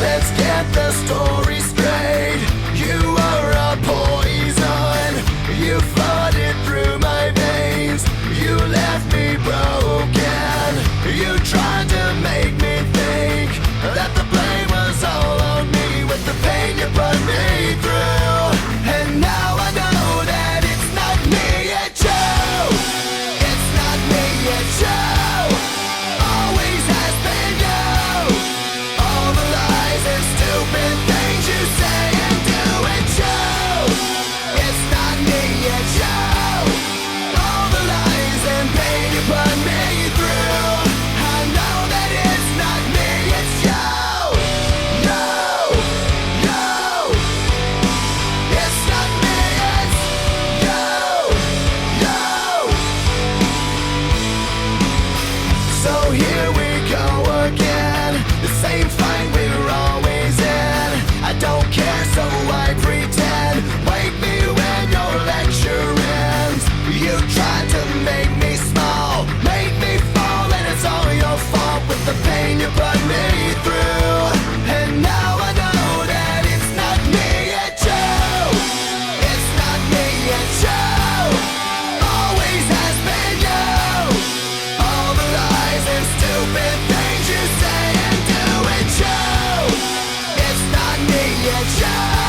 Let's get the story straight. You are a poison. You flooded through my veins. You left me broken. You tried to make me think that the blame was all on me with the pain you put me through. And now I know that it's not me, it's you. It's not me, it's you. Always has been you. All the lies and stupid things you say and do, it's you. It's not me, it's you. All the lies and pain you put me through. I know that it's not me, it's you. No, no. It's not me, it's you. No. So here we go again. The same fight we're always in. I don't care, so I pretend. Wake me when your lecture ends. You tried to make me small, make me fall, and it's all your fault with the pain you put me through. And now I know that it's not me, it's you. It's not me, it's you. Always has been you. All the lies and stupid things you say and do, it's you. It's not me, it's you.